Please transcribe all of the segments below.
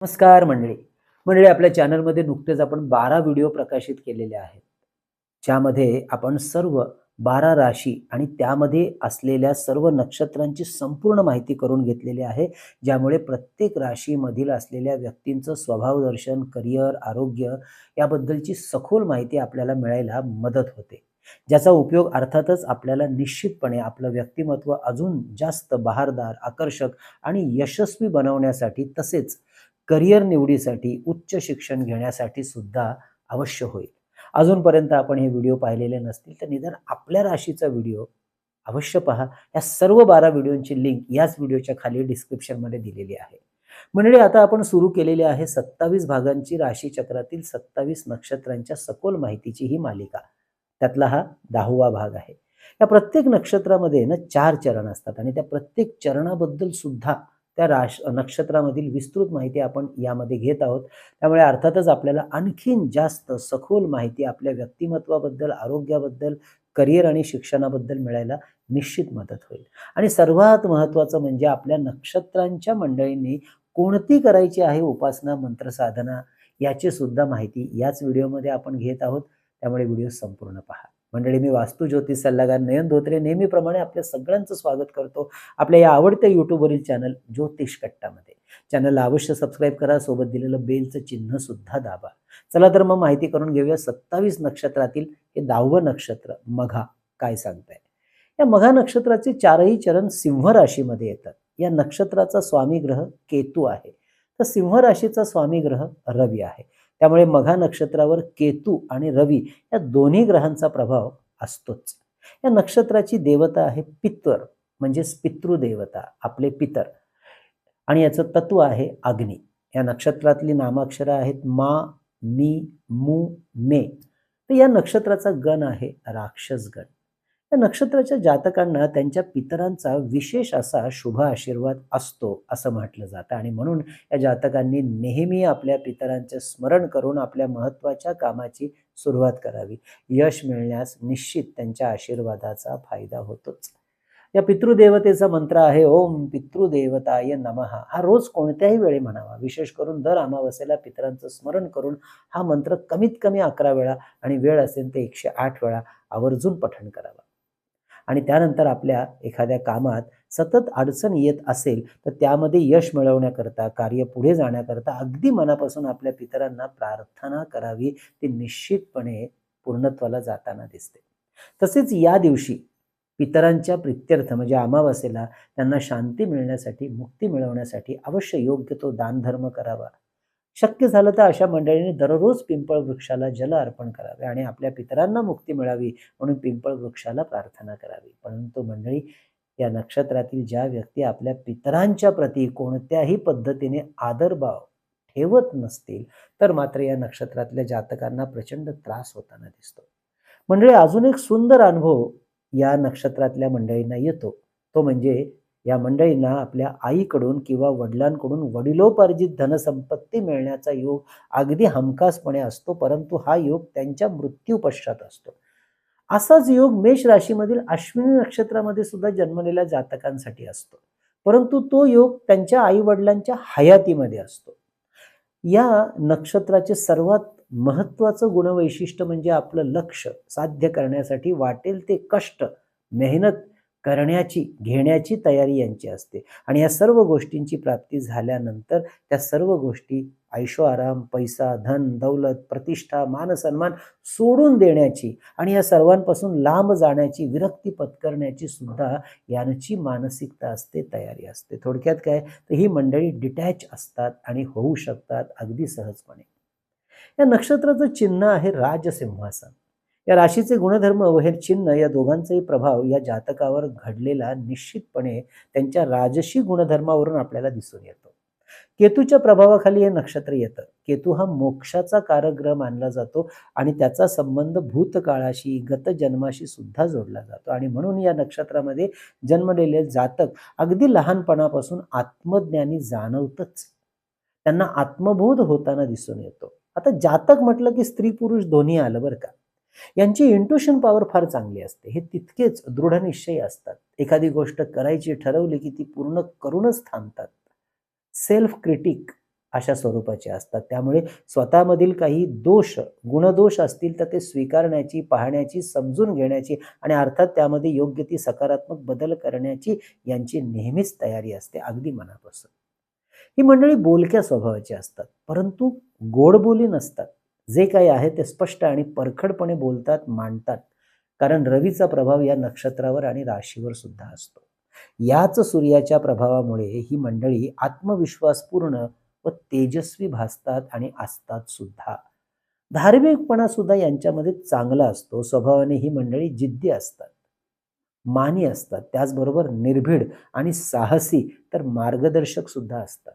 नमस्कार मंडळी. मंडळी, आपल्या चॅनलमध्ये नुकतेच आपण 12 व्हिडिओ प्रकाशित केलेले आहेत. ज्यामध्ये आपण सर्व 12 राशी आणि त्यामध्ये असलेल्या सर्व नक्षत्रांची संपूर्ण माहिती करून घेतलेली आहे. ज्यामुळे प्रत्येक राशीमधील असलेल्या व्यक्तींचं स्वभाव दर्शन, करिअर, आरोग्य याबद्दलची सखोल माहिती आपल्याला मिळायला मदत होते. ज्याचा उपयोग अर्थातच आपल्याला निश्चितपणे आपलं व्यक्तिमत्व अजून जास्त बहारदार, आकर्षक आणि यशस्वी बनवण्यासाठी, तसेच करिअर निवडीसाठी, उच्च शिक्षण घेण्यासाठी सुद्धा अवश्य होईल. अजूनपर्यंत आपण हे व्हिडिओ पाहिलेले नसतील तर निदान आपल्या राशीचा व्हिडिओ अवश्य पहा. या सर्व 12 व्हिडिओंची लिंक याच व्हिडिओच्या खाली डिस्क्रिप्शनमध्ये दिलेली आहे. मंडळी, आता आपण सुरू केलेली आहे 27 भागांची राशीचक्रातील 27 नक्षत्रांच्या सखोल माहितीची ही मालिका. त्यातला हा 10वा भाग आहे. या प्रत्येक नक्षत्रामध्ये ना 4 चरण असतात आणि त्या प्रत्येक चरणाबद्दल सुद्धा त्या नक्षत्रामधील विस्तृत माहिती आपण यामध्ये घेत आहोत. त्यामुळे अर्थातच आपल्याला आणखीन जास्त सखोल माहिती आपल्या व्यक्तिमत्वाबद्दल, आरोग्याबद्दल, करिअर आणि शिक्षणाबद्दल मिळायला निश्चित मदत होईल. आणि सर्वात महत्त्वाचं म्हणजे आपल्या नक्षत्रांच्या मंडळींनी कोणती करायची आहे उपासना, मंत्र साधना याची सुद्धा माहिती याच व्हिडिओमध्ये आपण घेत आहोत. त्यामुळे व्हिडिओ संपूर्ण पहा. मंडळी, मी वास्तू ज्योतिष सल्लागार नयन धोत्रे नेहमीप्रमाणे आपल्या सगळ्यांचं स्वागत करतो आपल्या या आवडत्या यूट्यूबवरील चॅनल ज्योतिष कट्टामध्ये. चॅनलला अवश्य सबस्क्राईब करा, सोबत दिलेलं बेलचं चिन्ह सुद्धा दाबा. चला तर मग माहिती करून घेऊया 27 नक्षत्रातील हे 10वं नक्षत्र मघा काय सांगताय. या मघा नक्षत्राचे 4ही चरण सिंह राशीमध्ये येतात. या नक्षत्राचा स्वामी ग्रह केतू आहे, तर सिंह राशीचा स्वामी ग्रह रवी आहे. त्यामुळे मघा नक्षत्रावर केतू आणि रवी या दोन्ही ग्रहांचा प्रभाव असतोच. या नक्षत्राची देवता आहे पितर, म्हणजेच पितृदेवता, आपले पितर. आणि याचं तत्व आहे अग्नी. या नक्षत्रातली नामाक्षरं आहेत मा, मी, मू, मे. तर या नक्षत्राचा गण आहे राक्षस गण. या नक्षत्राच्या जातकांना त्यांच्या पितरांचा विशेष असा शुभ आशीर्वाद असतो असं म्हटलं जातं. आणि म्हणून या जातकांनी नेहमी आपल्या पितरांचे स्मरण करून आपल्या महत्त्वाच्या कामाची सुरुवात करावी. यश मिळण्यास निश्चित त्यांच्या आशीर्वादाचा फायदा होतोच. या पितृदेवतेचा मंत्र आहे ओम पितृदेवताय नमः. हा रोज कोणत्याही वेळी म्हणावा. विशेष करून दर अमावस्येला पितरांचं स्मरण करून हा मंत्र कमीत कमी 11 वेळा आणि वेळ असेल ते 108 वेळा आवर्जून पठण करावा. आणि त्यानंतर आपल्या एखाद्या कामात सतत अडचण येत असेल तर त्यामध्ये यश मिळवण्याकरता, कार्य पुढे जाण्याकरता अगदी मनापासून आपल्या पितरांना प्रार्थना करावी. ती निश्चितपणे पूर्णत्वाला जाताना दिसते. तसेच या दिवशी पितरांच्या प्रित्यर्थ म्हणजे अमावास्येला त्यांना शांती मिळण्यासाठी, मुक्ती मिळवण्यासाठी अवश्य योग्य तो दानधर्म करावा. शक्य झालं तर अशा मंडळींनी दररोज पिंपळ वृक्षाला जल अर्पण करावे आणि आपल्या पितरांना मुक्ती मिळावी म्हणून पिंपळ वृक्षाला प्रार्थना करावी. परंतु मंडळी, या नक्षत्रातील ज्या व्यक्ती आपल्या पितरांच्या प्रती कोणत्याही पद्धतीने आदरभाव ठेवत नसतील तर मात्र या नक्षत्रातल्या जातकांना प्रचंड त्रास होताना दिसतो. मंडळी, अजून एक सुंदर अनुभव या नक्षत्रातल्या मंडळींना येतो. तो म्हणजे या मंडळींना आपल्या आईकडून किंवा वडिलांकडून वडिलोपार्जित धनसंपत्ती मिळण्याचा योग अगदी हमखासपणे असतो. परंतु हा योग त्यांच्या मृत्यूपश्चात असतो. असाच योग मेष राशीमधील अश्विनी नक्षत्रामध्ये सुद्धा जन्मलेल्या जातकांसाठी असतो. परंतु तो योग त्यांच्या आई वडिलांच्या हयातीमध्ये असतो. या नक्षत्राचे सर्वात महत्त्वाचं गुणवैशिष्ट्य म्हणजे आपलं लक्ष्य साध्य करण्यासाठी वाटेल ते कष्ट, मेहनत करण्याची, घेण्याची तयारी यांची असते. आणि या सर्व गोष्टींची प्राप्ती झाल्यानंतर त्या सर्व गोष्टी ऐशोआराम, पैसा, धन, दौलत, प्रतिष्ठा, मानसन्मान सोडून देण्याची आणि या सर्वांपासून लांब जाण्याची, विरक्ती पत्करण्याची सुद्धा यांची मानसिकता असते, तयारी असते. थोडक्यात काय, तर ही मंडळी डिटॅच असतात आणि होऊ शकतात अगदी सहजपणे. या नक्षत्राचं चिन्ह आहे राजसिंहासन. या राशीचे गुणधर्म व हे चिन्ह या दोघांचाही प्रभाव या जातकावर घडलेला निश्चितपणे त्यांच्या राजसी गुणधर्मावरून आपल्याला दिसून येतो. केतूच्या प्रभावाखाली हे नक्षत्र येतं. केतू हा मोक्षाचा कारग्रह मानला जातो आणि त्याचा संबंध भूतकाळाशी, गतजन्माशी सुद्धा जोडला जातो. आणि म्हणून या नक्षत्रामध्ये जन्मलेले जातक अगदी लहानपणापासून आत्मज्ञानी जाणवतच. त्यांना आत्मबोध होताना दिसून येतो. आता जातक म्हटलं की स्त्री पुरुष दोन्ही आलं बरं का. यांची इंट्युशन पॉवर फार चांगली असते. हे तितकेच दृढनिश्चयी असतात. एखादी गोष्ट करायची ठरवली की ती पूर्ण करूनच थांबतात. सेल्फ क्रिटिक अशा स्वरूपाचे असतात. त्यामुळे स्वतःमधील काही दोष, गुणदोष असतील तर ते स्वीकारण्याची, पाहण्याची, समजून घेण्याची आणि अर्थात त्यामध्ये योग्य ती सकारात्मक बदल करण्याची यांची नेहमीच तयारी असते, अगदी मनापासून. ही मंडळी बोलक्या स्वभावाची असतात, परंतु गोडबोली नसतात. जे काही आहे ते स्पष्ट आणि परखडपणे बोलतात, मांडतात. कारण रवीचा प्रभाव या नक्षत्रावर आणि राशीवर सुद्धा असतो. याच सूर्याच्या प्रभावामुळे ही मंडळी आत्मविश्वासपूर्ण व तेजस्वी भासतात आणि असतात सुद्धा. धार्मिकपणा सुद्धा यांच्यामध्ये चांगला असतो. स्वभावाने ही मंडळी जिद्दी असतात, मानी असतात, त्याचबरोबर निर्भीड आणि साहसी तर मार्गदर्शक सुद्धा असतात.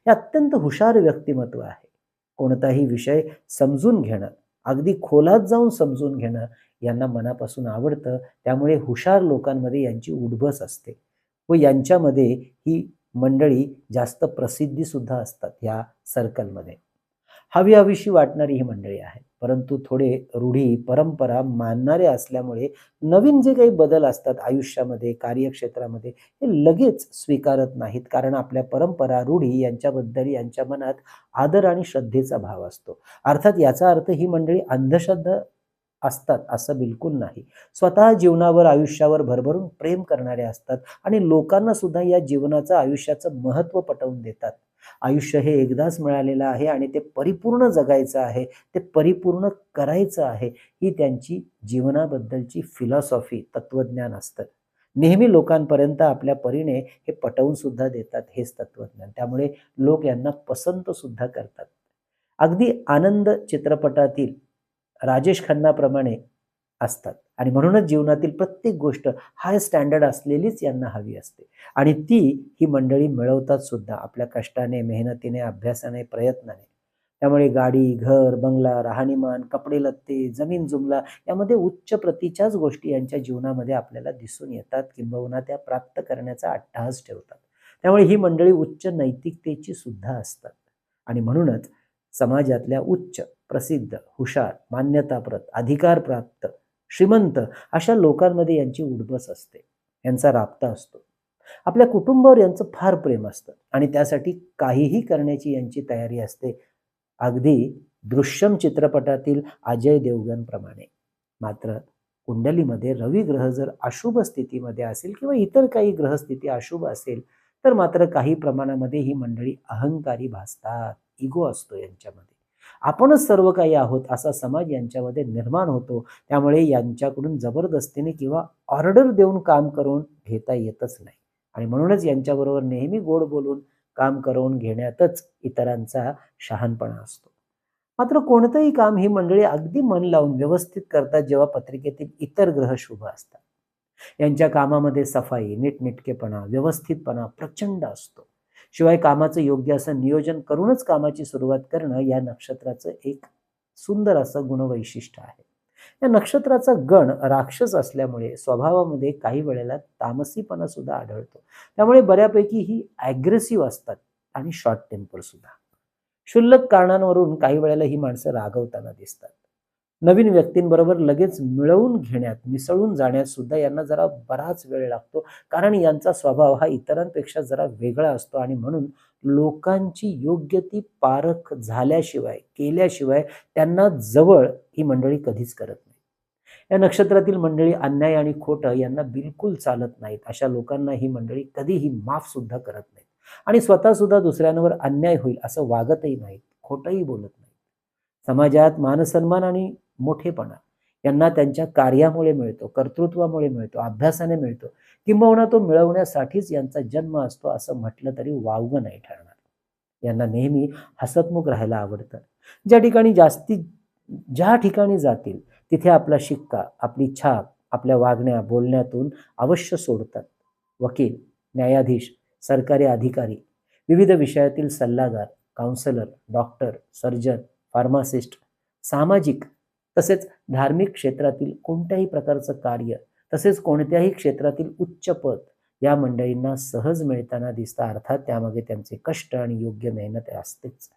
हे अत्यंत हुशार व्यक्तिमत्व आहे. कोणताही विषय समजून घेणं, अगदी खोलात जाऊन समजून घेणं यांना मनापासून आवडतं. त्यामुळे हुशार लोकांमध्ये यांची उठबस असते व यांच्यामध्ये ही मंडळी जास्त प्रसिद्धी सुद्धा असतात या सर्कलमध्ये. हवी-हवीशी वाटणारी ही मंडळी आहेत. परंतु थोडे रूढी, परंपरा मानणारे असल्यामुळे नवीन जे काही बदल असतात आयुष्यामध्ये, कार्यक्षेत्रामध्ये हे लगेच स्वीकारत नाहीत. कारण आपल्या परंपरा, रूढी यांच्याबद्दल यांच्या मनात आदर आणि श्रद्धेचा भाव असतो. अर्थात याचा अर्थ ही मंडळी अंधश्रद्धा असतात असं बिलकुल नाही. स्वतः जीवनावर, आयुष्यावर भरभरून प्रेम करणारे असतात आणि लोकांना सुद्धा या जीवनाचं, आयुष्याचं महत्त्व पटवून देतात. आयुष्य हे एकदाच मिळालेलं आहे आणि ते परिपूर्ण जगायचं आहे, ते परिपूर्ण करायचं आहे, ही त्यांची जीवनाबद्दलची फिलॉसॉफी, तत्वज्ञान असतं. नेहमी लोकांपर्यंत आपल्या परीने हे पटवून सुद्धा देतात हेच तत्वज्ञान. त्यामुळे लोक यांना पसंत सुद्धा करतात. अगदी आनंद चित्रपटातील राजेश खन्नाप्रमाणे असतात आणि म्हणूनच जीवनातील प्रत्येक गोष्ट हाय स्टँडर्ड असलेलीच यांना हवी असते आणि ती ही मंडळी मिळवतात सुद्धा आपल्या कष्टाने, मेहनतीने, अभ्यासाने, प्रयत्नाने. त्यामुळे गाडी, घर, बंगला, राहणीमान, कपडे लत्ते, जमीन जुमला यामध्ये उच्च प्रतीच्याच गोष्टी यांच्या जीवनामध्ये आपल्याला दिसून येतात, किंबहुना त्या प्राप्त करण्याचा अट्टहास ठेवतात. त्यामुळे ही मंडळी उच्च नैतिकतेची सुद्धा असतात आणि म्हणूनच समाजातल्या उच्च, प्रसिद्ध, हुशार, मान्यताप्रत, अधिकारप्राप्त, श्रीमंत अशा लोकांमध्ये यांची उठबस असते, यांचा राबता असतो. आपल्या कुटुंबावर यांचं फार प्रेम असतं आणि त्यासाठी काहीही करण्याची यांची तयारी असते, अगदी दृश्यम चित्रपटातील अजय देवगण प्रमाणे. मात्र कुंडलीमध्ये रवी ग्रह जर अशुभ स्थितीमध्ये असेल किंवा इतर काही ग्रहस्थिती अशुभ असेल तर मात्र काही प्रमाणामध्ये ही मंडळी अहंकारी भासतात. इगो असतो यांच्यामध्ये. आपणच सर्व काही आहोत असा समाज यांच्यामध्ये निर्माण होतो. त्यामुळे यांच्याकडून जबरदस्तीने किंवा ऑर्डर देऊन काम करून घेता येतच नाही आणि म्हणूनच यांच्याबरोबर नेहमी गोड बोलून काम करून घेण्यातच इतरांचा शहाणपणा असतो. मात्र कोणतंही काम ही मंडळी अगदी मन लावून व्यवस्थित करतात जेव्हा पत्रिकेतील इतर ग्रह शुभ असतात. यांच्या कामामध्ये सफाई, नीटनेटकेपणा, व्यवस्थितपणा प्रचंड असतो. शिवाय कामाचं योग्य असं नियोजन करूनच कामाची सुरुवात करणं या नक्षत्राचं एक सुंदर असं गुणवैशिष्ट्य आहे. या नक्षत्राचा गण राक्षस असल्यामुळे स्वभावामध्ये काही वेळेला तामसीपणा सुद्धा आढळतो. त्यामुळे बऱ्यापैकी ही ॲग्रेसिव्ह असतात आणि शॉर्ट टेम्पर सुद्धा. क्षुल्लक कारणांवरून काही वेळेला ही माणसं रागवताना दिसतात. नवीन व्यक्तींबरोबर लगेच मिळवून घेण्यात, मिसळून जाण्यात सुद्धा यांना जरा बराच वेळ लागतो. कारण यांचा स्वभाव हा इतरांपेक्षा जरा वेगळा असतो आणि म्हणून लोकांची योग्य ती पारख झाल्याशिवाय, केल्याशिवाय त्यांना जवळ ही मंडळी कधीच करत नाही. या नक्षत्रातील मंडळी अन्याय आणि खोटं यांना बिलकुल चालत नाहीत. अशा लोकांना ही मंडळी कधीही माफ सुद्धा करत नाहीत आणि स्वतः सुद्धा दुसऱ्यांवर अन्याय होईल असं वागतही नाहीत, खोटंही बोलत नाहीत. समाजात मानसन्मान आणि मोठेपणा यांना त्यांच्या कार्यामुळे मिळतो, कर्तृत्वामुळे मिळतो, अभ्यासाने मिळतो, किंबहुना तो मिळवण्यासाठीच यांचा जन्म असतो असं म्हटलं तरी वावगं नाही ठरणार. यांना नेहमी हसतमुख राहायला आवडतं. ज्या ठिकाणी जातील तिथे आपला शिक्का, आपली छाप आपल्या वागण्या, बोलण्यातून अवश्य सोडतात. वकील, न्यायाधीश, सरकारी अधिकारी, विविध विषयातील सल्लागार, काउन्सिलर, डॉक्टर, सर्जन, फार्मासिस्ट, सामाजिक तसेच धार्मिक क्षेत्रातील कोणत्याही प्रकारचं कार्य, तसेच कोणत्याही क्षेत्रातील उच्च पद या मंडळींना सहज मिळताना दिसतं. अर्थात त्यामागे त्यांचे कष्ट आणि योग्य मेहनत असतेच.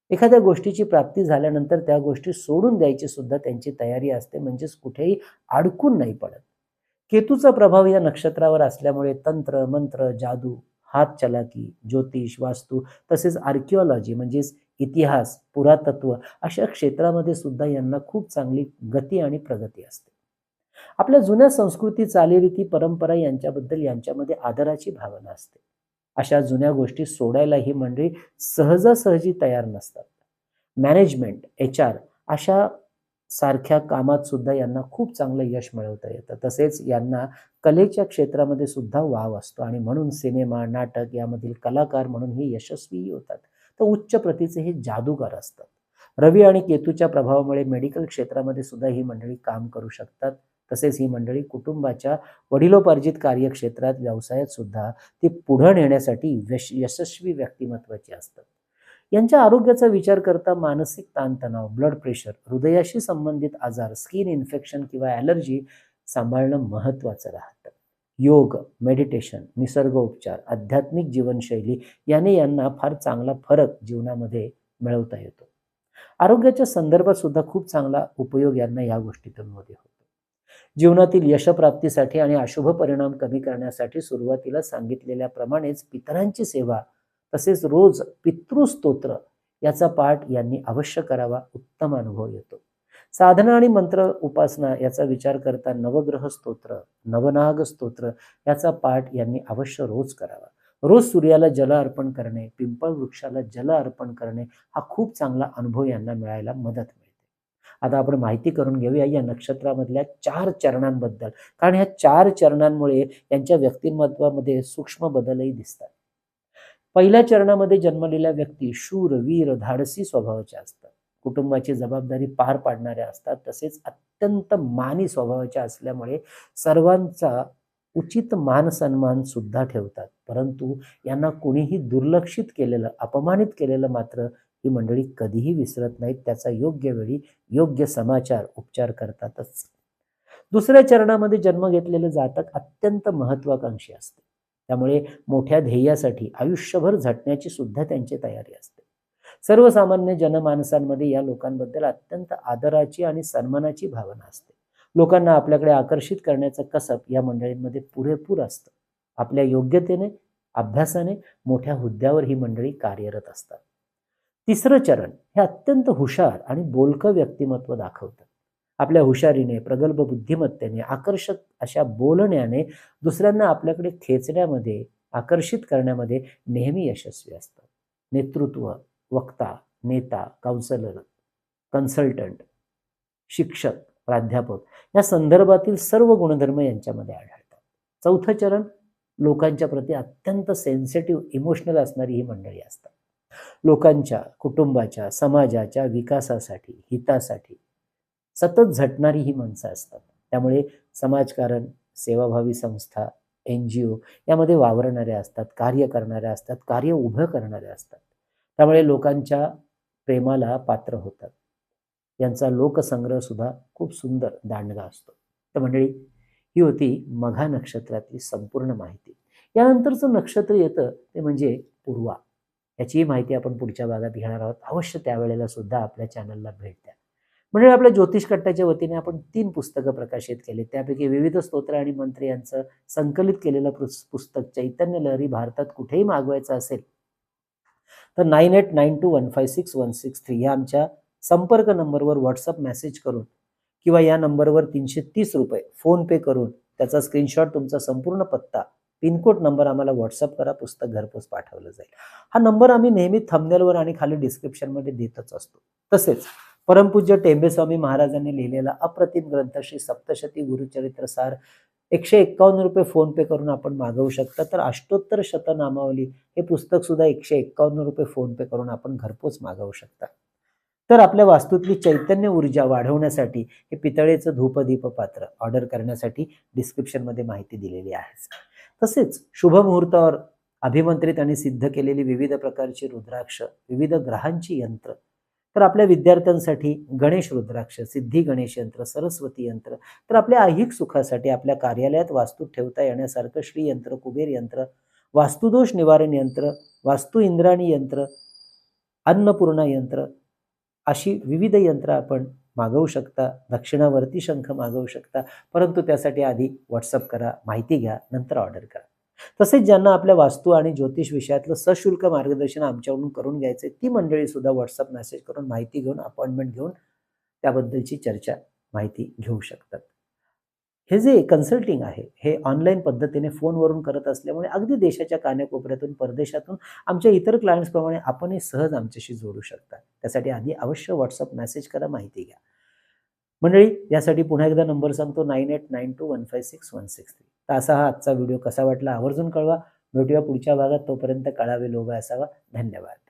एखाद्या गोष्टीची प्राप्ती झाल्यानंतर त्या गोष्टी सोडून द्यायची सुद्धा त्यांची तयारी असते, म्हणजेच कुठेही अडकून नाही पडत. केतूचा प्रभाव या नक्षत्रावर असल्यामुळे तंत्र, मंत्र, जादू हातचलाकी, ज्योतिष, वास्तू तसेच आर्किओलॉजी म्हणजेच इतिहास, पुरातत्व अशा क्षेत्रामध्ये सुद्धा यांना खूप चांगली गती आणि प्रगती असते. आपल्या जुन्या संस्कृती, चालीरीती, परंपरा यांच्याबद्दल यांच्यामध्ये आदराची भावना असते. अशा जुन्या गोष्टी सोडायला ही मंडळी सहजासहजी तयार नसतात. मॅनेजमेंट, HR अशा सारख्या कामात सुद्धा यांना खूप चांगलं यश मिळवता येतं. तसेच यांना कलेच्या क्षेत्रामध्ये सुद्धा वाव असतो आणि म्हणून सिनेमा, नाटक यामधील कलाकार म्हणून हे यशस्वीही होतात. तर उच्च प्रतीचे हे जादूगार असतात. रवी आणि केतूच्या प्रभावामुळे मेडिकल क्षेत्रामध्ये सुद्धा ही मंडळी काम करू शकतात. तसेच ही मंडळी कुटुंबाच्या वडिलोपार्जित कार्यक्षेत्रात, व्यवसायात सुद्धा ती पुढे नेण्यासाठी यशस्वी व्यक्तिमत्वाची असतात. यांच्या आरोग्याचा विचार करता मानसिक ताणतणाव, ब्लड प्रेशर, हृदयाशी संबंधित आजार, स्किन इन्फेक्शन किंवा ॲलर्जी सांभाळणं महत्त्वाचं राहतं. योग, मेडिटेशन, निसर्गोपचार, आध्यात्मिक जीवनशैली याने यांना फार चांगला फरक जीवनामध्ये मिळवता येतो. आरोग्याच्या संदर्भात सुद्धा खूप चांगला उपयोग यांना या गोष्टीतून होतो. जीवनातील यशप्राप्तीसाठी आणि अशुभ परिणाम कमी करण्यासाठी सुरुवातीला सांगितलेल्याप्रमाणेच पितरांची सेवा तसेच रोज पितृस्तोत्र याचा पाठ यांनी अवश्य करावा. उत्तम अनुभव येतो. साधना आणि मंत्र उपासना याचा विचार करता नवग्रह स्तोत्र, नवनाग स्तोत्र याचा पाठ यांनी अवश्य रोज करावा. रोज सूर्याला जल अर्पण करणे, पिंपळ वृक्षाला जल अर्पण करणे हा खूप चांगला अनुभव यांना मिळायला मदत मिळते. आता आपण माहिती करून घेऊया या नक्षत्रामधल्या 4 चरणांबद्दल, कारण ह्या 4 चरणांमुळे यांच्या व्यक्तिमत्वामध्ये सूक्ष्म बदलही दिसतात. पहिल्या चरणामध्ये जन्मलेल्या व्यक्ती शूर, वीर, धाडसी स्वभावाच्या असतात. कुटुंबाची जबाबदारी पार पाडणाऱ्या असतात. तसेच अत्यंत मानी स्वभावाच्या असल्यामुळे सर्वांचा उचित मान सन्मान सुद्धा ठेवतात. परंतु यांना कोणीही दुर्लक्षित केलेलं, अपमानित केलेलं मात्र ही मंडळी कधीही विसरत नाहीत. त्याचा योग्य वेळी योग्य समाचार, उपचार करतातच. दुसऱ्या चरणामध्ये जन्म घेतलेलं जातक अत्यंत महत्वाकांक्षी असते. त्यामुळे मोठ्या ध्येयासाठी आयुष्यभर झटण्याची सुद्धा त्यांची तयारी असते. सर्वसामान्य जनमानसांमध्ये या लोकांबद्दल अत्यंत आदराची आणि सन्मानाची भावना असते. लोकांना आपल्याकडे आकर्षित करण्याचं कसब या मंडळींमध्ये पुरेपूर असतं. आपल्या योग्यतेने, अभ्यासाने मोठ्या हुद्द्यावर ही मंडळी कार्यरत असतात. तिसरं चरण हे अत्यंत हुशार आणि बोलकं व्यक्तिमत्व दाखवतं. आपल्या हुशारीने, प्रगल्भ बुद्धिमत्तेने, आकर्षक अशा बोलण्याने दुसऱ्यांना आपल्याकडे खेचण्यामध्ये, आकर्षित करण्यामध्ये नेहमी यशस्वी असतात. नेतृत्व, वक्ता, नेता, काउन्सिलर, कन्सल्टंट, शिक्षक, प्राध्यापक या संदर्भातील सर्व गुणधर्म यांच्यामध्ये आढळतात. चौथं चरण लोकांच्या प्रती अत्यंत सेन्सिटिव्ह, इमोशनल असणारी ही मंडळी असतात. लोकांच्या, कुटुंबाच्या, समाजाच्या विकासासाठी, हितासाठी सतत झटणारी ही माणसं असतात. त्यामुळे समाजकारण, सेवाभावी संस्था, NGO यामध्ये वावरणाऱ्या असतात, कार्य करणाऱ्या असतात, कार्य उभं करणाऱ्या असतात. त्यामुळे लोकांच्या प्रेमाला पात्र होतात. यांचा लोकसंग्रह सुद्धा खूप सुंदर, दांडगा असतो. तर मंडळी, ही होती मघा नक्षत्रातली संपूर्ण माहिती. यानंतरचं नक्षत्र येतं ते म्हणजे पूर्वा. याचीही माहिती आपण पुढच्या भागात घेणार आहोत. अवश्य त्यावेळेला सुद्धा आपल्या चॅनलला भेट द्या. म्हणजे आपल्या ज्योतिष कट्ट्याच्या वतीने आपण 3 पुस्तकं प्रकाशित केली. त्यापैकी विविध स्तोत्र आणि मंत्र यांचं संकलित केलेलं पुस्तक चैतन्य लहरी भारतात कुठेही मागवायचं असेल तर 9892156163 या आमच्या संपर्क नंबरवर व्हॉट्सअप मेसेज करून किंवा या नंबरवर ₹330 फोन पे करून त्याचा स्क्रीनशॉट, तुमचा संपूर्ण पत्ता, पिनकोड नंबर आम्हाला व्हॉट्सअप करा. पुस्तक घरपोच पाठवलं जाईल. हा नंबर आम्ही नेहमी थंबनेलवर आणि खाली डिस्क्रिप्शनमध्ये देतच असतो. तसेच परमपूज्य टेंबेस्वामी महाराजांनी लिहिलेला अप्रतिम ग्रंथ श्री सप्तशती गुरुचरित्र सार ₹151 फोन पे करून आपण मागवू शकता. तर अष्टोत्तर शतनामावली हे पुस्तक सुद्धा ₹151 फोन पे करून आपण घरपोच मागवू शकता. तर आपल्या वास्तूतली चैतन्य ऊर्जा वाढवण्यासाठी हे पितळेचं धूपदीप पात्र ऑर्डर करण्यासाठी डिस्क्रिप्शनमध्ये माहिती दिलेली आहे. तसेच शुभ मुहूर्तावर अभिमंत्रित आणि सिद्ध केलेली विविध प्रकारची रुद्राक्ष, विविध ग्रहांची यंत्र, तर आपल्या विद्यार्थ्यांसाठी गणेश रुद्राक्ष, सिद्धी गणेश यंत्र, सरस्वती यंत्र, तर आपल्या ऐहिक सुखासाठी आपल्या कार्यालयात वास्तूत ठेवता येण्यासारखं श्री यंत्र, कुबेर यंत्र, वास्तुदोष निवारण यंत्र, वास्तु इंद्राणी यंत्र, अन्नपूर्णा यंत्र अशी विविध यंत्र आपण मागवू शकता. दक्षिणावर्ती शंख मागवू शकता. परंतु त्यासाठी आधी व्हॉट्सअप करा, माहिती घ्या, नंतर ऑर्डर करा. तसेच ज्यांना आपल्या वास्तू आणि ज्योतिष विषयातलं सशुल्क मार्गदर्शन आमच्याकडून करून घ्यायचंय, ती मंडळी सुद्धा WhatsApp मेसेज करून माहिती घेऊन, अपॉइंटमेंट घेऊन त्याबद्दलची चर्चा, माहिती घेऊ शकतात. हे जे कन्सल्टिंग आहे, हे ऑनलाईन पद्धतीने फोनवरून करत असल्यामुळे अगदी देशाच्या कानाकोपऱ्यातून, परदेशातून आमच्या इतर क्लायंट्सप्रमाणे आपणही सहज आमच्याशी जोडू शकता. त्यासाठी आधी अवश्य WhatsApp मेसेज करा, माहिती घ्या. मंडळी, यासाठी पुन्हा एकदा नंबर सांगतो 9892156163. तर असा हा आजचा व्हिडिओ कसा वाटला आवर्जून कळवा. भेटूया पुढच्या भागात. तोपर्यंत काळा वेल उभा असावा. धन्यवाद.